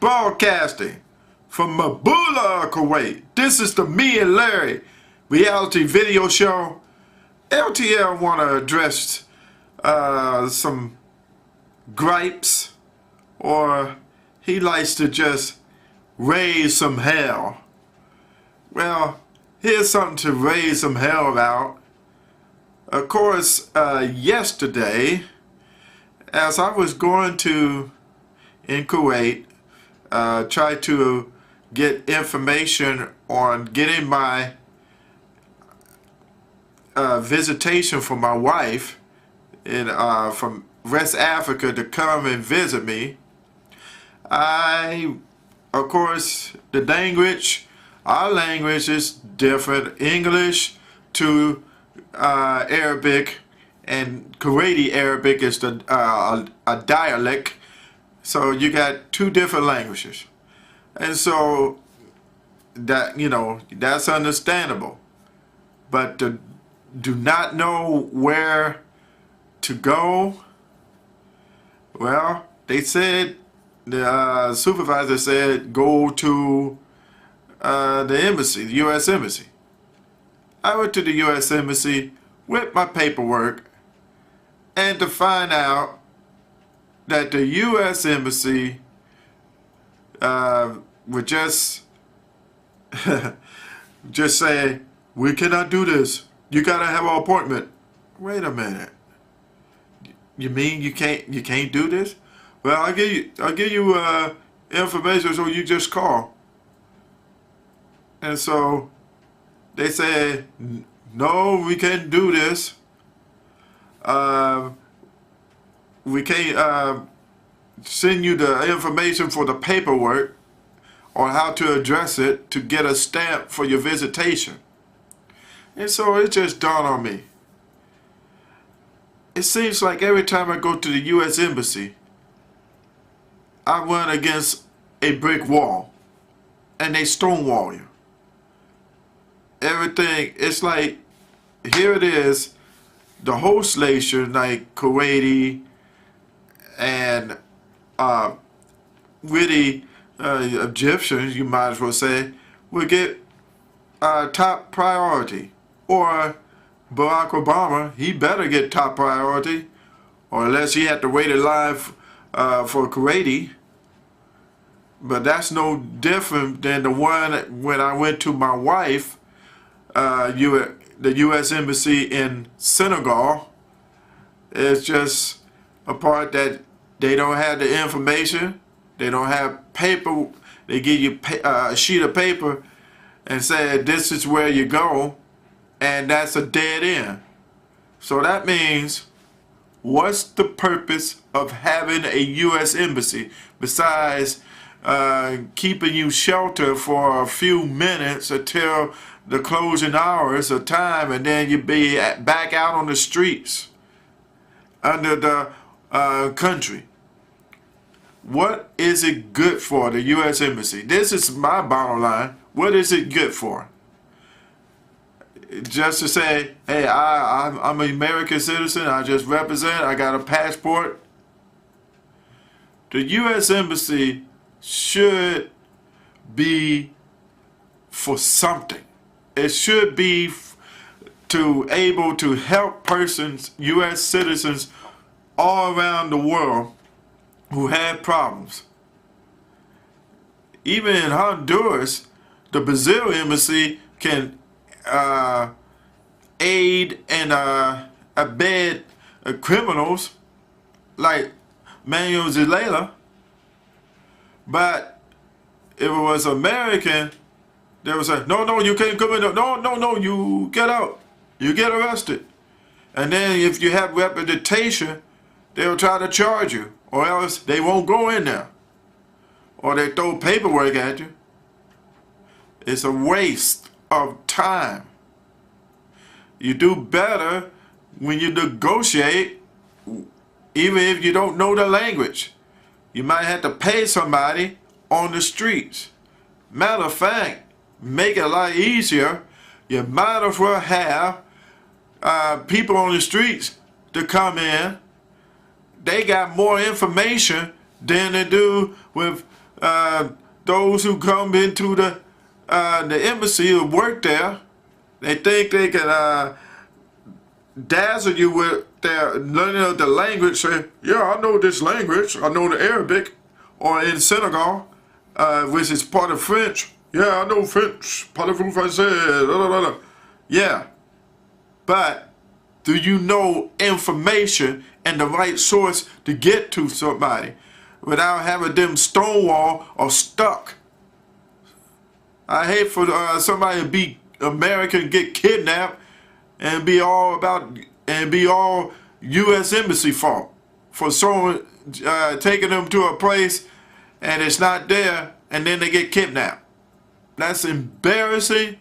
broadcasting from Mabula, Kuwait. This is the Me and Larry reality video show. LTL want to address some gripes, or he likes to just raise some hell. Well, here's something to raise some hell about. Of course, yesterday, as I was going to, in Kuwait, try to get information on getting my visitation for my wife from West Africa to come and visit me. Of course, the language, our language is different. English to Arabic, and Kuwaiti Arabic is a dialect. So you got two different languages, and so that, you know, that's understandable. But to do not know where to go, well, they said, the supervisor said, go to the embassy, the U.S. Embassy. I went to the U.S. Embassy with my paperwork, and to find out that the U.S. Embassy would just say, we cannot do this. You gotta have an appointment. Wait a minute. You mean you can't do this? Well, I'll give you information, so you just call. And so they said, no, we can't do this. We can't send you the information for the paperwork on how to address it to get a stamp for your visitation. And so it just dawned on me. It seems like every time I go to the U.S. Embassy, I run against a brick wall, and they stonewall you. Everything, it's like, here it is, the host nation, like Kuwaiti and really Egyptians, you might as well say, will get top priority. Or Barack Obama, he better get top priority, or unless he had to wait in line for Kuwaiti. But that's no different than the one when I went to my wife, the U.S. Embassy in Senegal. It's just a part that they don't have the information. They don't have paper. They give you a sheet of paper and say, this is where you go, and that's a dead end. So that means, what's the purpose of having a U.S. Embassy besides keeping you sheltered for a few minutes until the closing hours of time, and then you be back out on the streets under the country? What is it good for, the U.S. Embassy? This is my bottom line. What is it good for? Just to say, hey, I'm an American citizen, I just represent, I got a passport. The U.S. Embassy should be for something. It should be able to help persons, U.S. citizens all around the world who have problems. Even in Honduras, the Brazil embassy can aid and abet criminals like Manuel Zelaya. But if it was American, they would say, no, you can't come in. No, you get out. You get arrested. And then if you have reputation, they'll try to charge you, or else they won't go in there. Or they throw paperwork at you. It's a waste of time. You do better when you negotiate, even if you don't know the language. You might have to pay somebody on the streets. Matter of fact, make it a lot easier. You might as well have people on the streets to come in. They got more information than they do with those who come into the embassy or work there, they think they can dazzle you with their learning of the language. Say, yeah, I know this language. I know the Arabic, or in Senegal, which is part of French. Yeah, I know French. Parlez-vous français? Yeah, but do you know information and the right source to get to somebody without having them stonewall or stuck? I hate for somebody to be American, get kidnapped, and be all U.S. Embassy fault for someone taking them to a place and it's not there, and then they get kidnapped. That's embarrassing.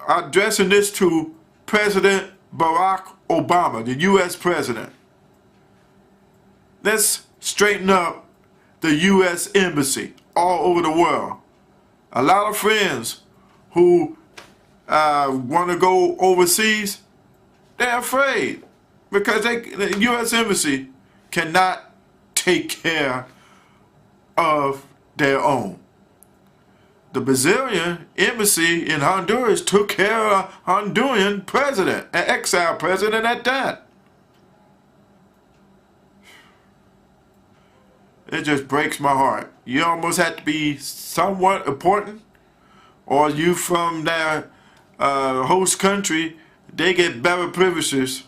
Addressing this to President Barack Obama, the U.S. president. Let's straighten up the U.S. Embassy all over the world. A lot of friends who want to go overseas, they're afraid because the U.S. Embassy cannot take care of their own. The Brazilian embassy in Honduras took care of a Honduran president, an exiled president at that. It just breaks my heart. You almost have to be somewhat important, or you from their host country, they get better privileges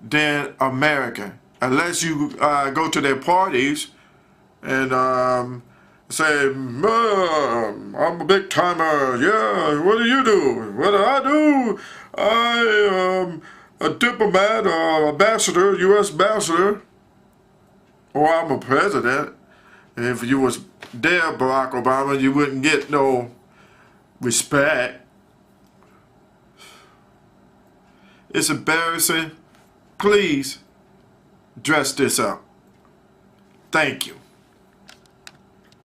than America. Unless you go to their parties and say, I'm a big timer. Yeah, what do you do? What do I do? I am a diplomat or ambassador, U.S. ambassador. Or I'm a president. And if you was there, Barack Obama, you wouldn't get no respect. It's embarrassing. Please dress this up. Thank you.